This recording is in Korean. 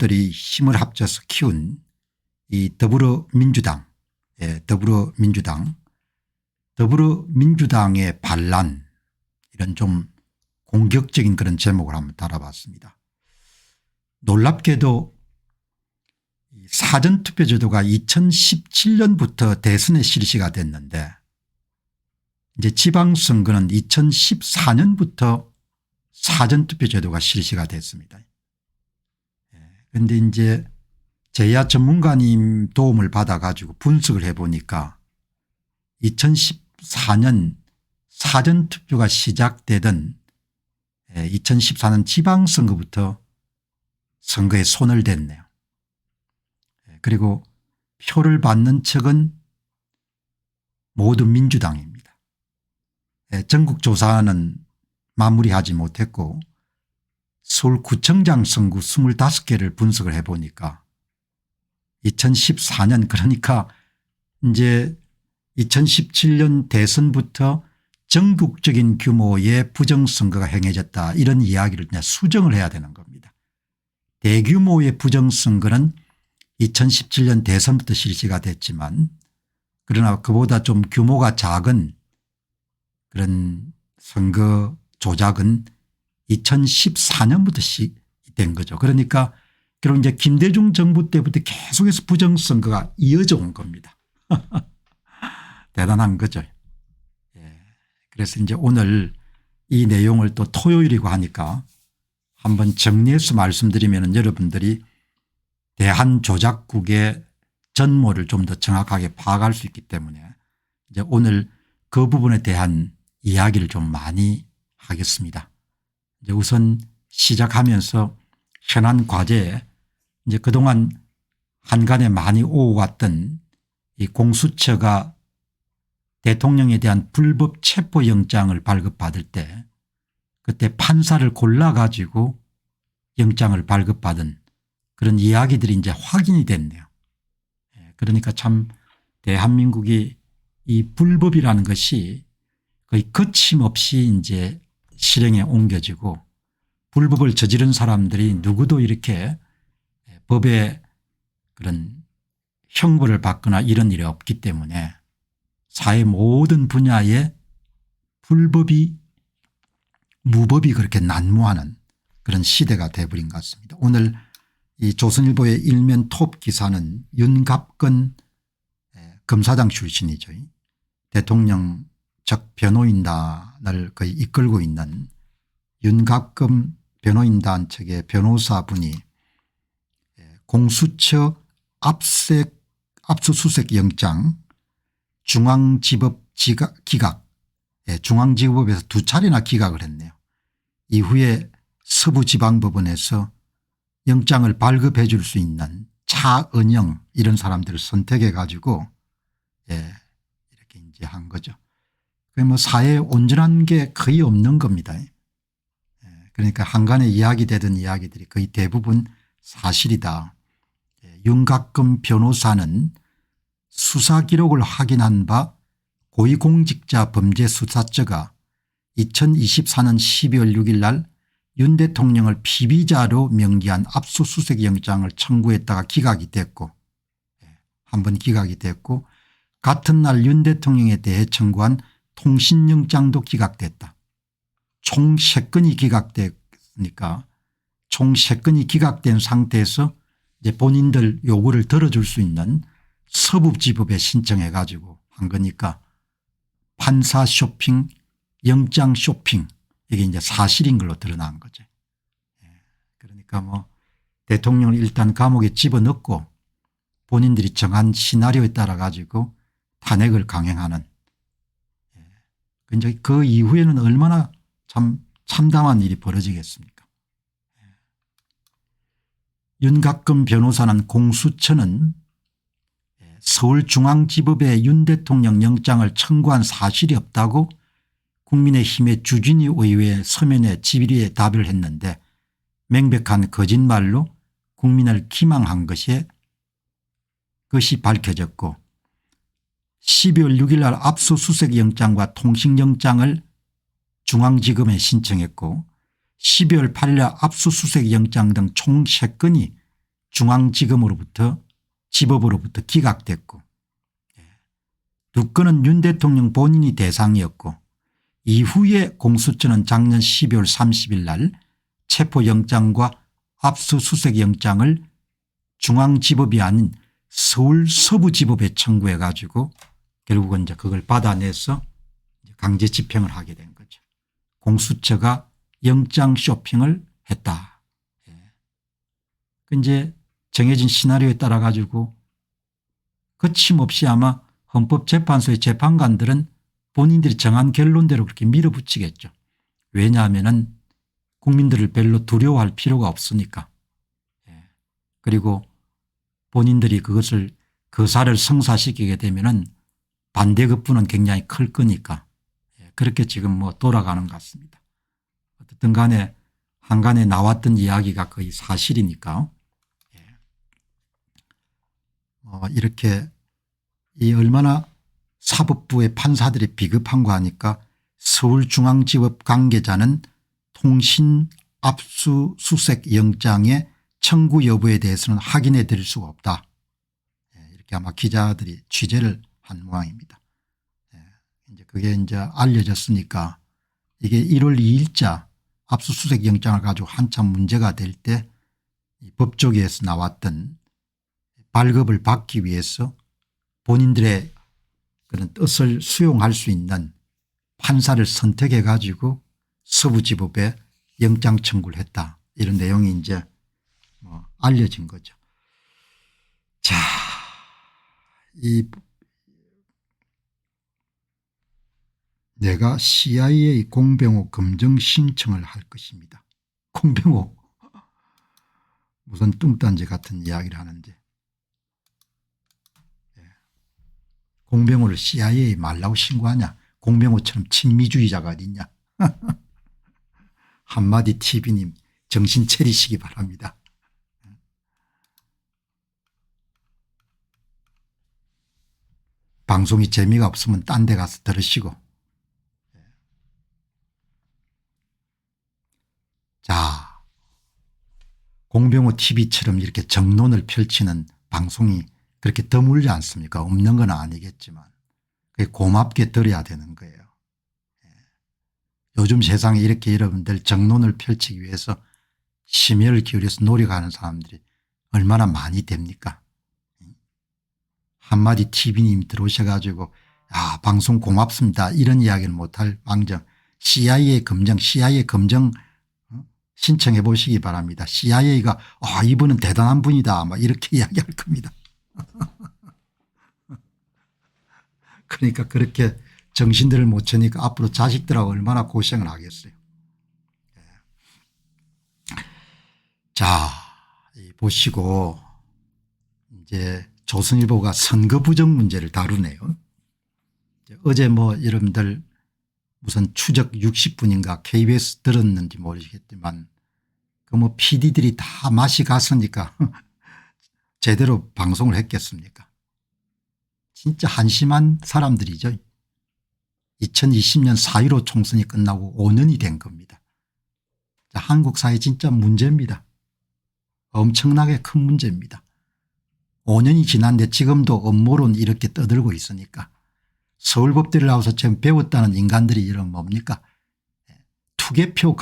세력들이 힘을 합쳐서 키운 이 더불어민주당의 반란, 이런 좀 공격적인 그런 제목을 한번 달아봤습니다. 놀랍게도 사전투표 제도가 2017년부터 대선에 실시가 됐는데 이제 지방선거는 2014년부터 사전투표 제도가 실시가 됐습니다. 그런데 이제 제야 전문가님 도움을 받아 가지고 분석을 해보니까 2014년 사전투표가 시작되던 2014년 지방선거부터 선거에 손을 댔네요. 그리고 표를 받는 측은 모두 민주당입니다. 전국조사는 마무리하지 못했고 서울구청장 선거 25개를 분석을 해보니까 2014년, 그러니까 이제 2017년 대선부터 전국적인 규모의 부정선거가 행해졌다, 이런 이야기를 그냥 수정을 해야 되는 겁니다. 대규모의 부정선거는 2017년 대선부터 실시가 됐지만 그러나 그보다 좀 규모가 작은 그런 선거 조작은 2014년부터 시된 거죠. 그러니까 결국 이제 김대중 정부 때부터 계속해서 부정선거가 이어져 온 겁니다. 대단한 거죠. 그래서 이제 오늘 이 내용을 또 토요일이고 하니까 한번 정리해서 말씀드리면 여러분들이 대한조작국의 전모를 좀 더 정확하게 파악할 수 있기 때문에 이제 오늘 그 부분에 대한 이야기를 좀 많이 하겠습니다. 이제 우선 시작하면서 현안 과제에 이제 그동안 한간에 많이 오고갔던 이 공수처가 대통령에 대한 불법 체포영장을 발급받을 때 그때 판사를 골라 가지고 영장을 발급받은 그런 이야기들이 이제 확인이 됐네요. 그러니까 참 대한민국이 이 불법이라는 것이 거의 거침없이 이제 실행에 옮겨지고 불법을 저지른 사람들이 누구도 이렇게 법의 그런 형벌을 받거나 이런 일이 없기 때문에 사회 모든 분야에 불법이 무법이 그렇게 난무하는 그런 시대가 돼버린 것 같습니다. 오늘 이 조선일보의 일면 톱 기사는 윤갑근 검사장 출신이죠. 대통령 적 변호인단을 거의 이끌고 있는 윤갑근 변호인단 측의 변호사분이 공수처 압수수색 영장 중앙지법 기각, 중앙지법에서 2차례나 기각을 했네요. 이후에 서부지방법원에서 영장을 발급해 줄 수 있는 차은영 이런 사람들을 선택해 가지고 이렇게 이제 한 거죠. 뭐 사회에 온전한 게 거의 없는 겁니다. 그러니까 한간에 이야기되던 이야기들이 거의 대부분 사실이다. 윤갑근 변호사는 수사 기록을 확인한 바 고위공직자범죄수사처가 2024년 12월 6일 날 윤 대통령을 피의자로 명기한 압수수색 영장을 청구했다가 기각이 됐고 한 번 기각이 됐고 같은 날 윤 대통령에 대해 청구한 통신영장도 기각됐다. 총 3건이 기각됐으니까 총 3건이 기각된 상태에서 이제 본인들 요구를 들어줄 수 있는 서부지법에 신청해 가지고 한 거니까 판사 쇼핑, 영장 쇼핑, 이게 이제 사실인 걸로 드러난 거죠. 그러니까 뭐 대통령을 일단 감옥에 집어넣고 본인들이 정한 시나리오에 따라 가지고 탄핵을 강행하는, 이제 그 이후에는 얼마나 참 참담한 일이 벌어지겠습니까. 윤갑근 변호사는 공수처는 서울중앙지법에 윤 대통령 영장을 청구한 사실이 없다고 국민의힘의 주진희 의원의 서면에 질의에 답을 했는데 명백한 거짓말로 국민을 기망한 것이 밝혀졌고 12월 6일 날 압수수색 영장과 통신영장을 중앙지검에 신청했고 12월 8일 날 압수수색 영장 등 총 3건이 중앙지검으로부터 지법으로부터 기각됐고, 두 건은 윤 대통령 본인이 대상이었고, 이후에 공수처는 작년 12월 30일 날 체포영장과 압수수색영장을 중앙지법이 아닌 서울 서부지법에 청구해 가지고 결국은 이제 그걸 받아내서 강제 집행을 하게 된 거죠. 공수처가 영장 쇼핑을 했다. 그 이제 정해진 시나리오에 따라 가지고 거침없이 아마 헌법재판소의 재판관들은 본인들이 정한 결론대로 그렇게 밀어붙이겠죠. 왜냐하면은 국민들을 별로 두려워할 필요가 없으니까. 그리고 본인들이 그것을 거사를 성사시키게 되면은 반대급부는 굉장히 클 거니까 그렇게 지금 뭐 돌아가는 것 같습니다. 어쨌든 간에 한간에 나왔던 이야기가 거의 사실이니까 이렇게 이 얼마나 사법부의 판사들이 비겁한 거 하니까 서울중앙지법 관계자는 통신 압수수색 영장의 청구 여부에 대해서는 확인해 드릴 수가 없다. 이렇게 아마 기자들이 취재를 한 모양입니다. 이제 그게 이제 알려졌으니까 이게 1월 2일자 압수수색 영장을 가지고 한참 문제가 될 때 법조계에서 나왔던 발급을 받기 위해서 본인들의 그런 뜻을 수용할 수 있는 판사를 선택해 가지고 서부지법에 영장 청구를 했다. 이런 내용이 이제 알려진 거죠. 자, 내가 CIA 공병호 검증 신청을 할 것입니다. 공병호 무슨 뚱딴지 같은 이야기를 하는데 공병호를 CIA 말라고 신고하냐. 공병호처럼 친미주의자가 어딨냐. 한마디 TV님 정신 차리시기 바랍니다. 방송이 재미가 없으면 딴 데 가서 들으시고. 자, 공병호 TV처럼 이렇게 정론을 펼치는 방송이 그렇게 드물지 않습니까? 없는 건 아니겠지만 그게 고맙게 들어야 되는 거예요. 요즘 세상에 이렇게 여러분들 정론을 펼치기 위해서 심혈을 기울여서 노력하는 사람들이 얼마나 많이 됩니까? 한마디 TV님 들어오셔가지고 방송 고맙습니다 이런 이야기는 못할 망정 CIA 검증 신청해 보시기 바랍니다. CIA가 이분은 대단한 분이다 막 이렇게 이야기할 겁니다. 그러니까 그렇게 정신들을 못 차니까 앞으로 자식들하고 얼마나 고생을 하겠어요. 자, 보시고 이제 조선일보가 선거 부정 문제를 다루네요. 어제 여러분들 무슨 추적 60분인가 KBS 들었는지 모르겠지만 그 PD들이 다 맛이 갔으니까 제대로 방송을 했겠습니까? 진짜 한심한 사람들이죠. 2020년 4.15 총선이 끝나고 5년이 된 겁니다. 한국 사회 진짜 문제입니다. 엄청나게 큰 문제입니다. 5년이 지났는데 지금도 음모론 이렇게 떠들고 있으니까 서울법대를 나와서 지금 배웠다는 인간들이 이런 뭡니까? 투개표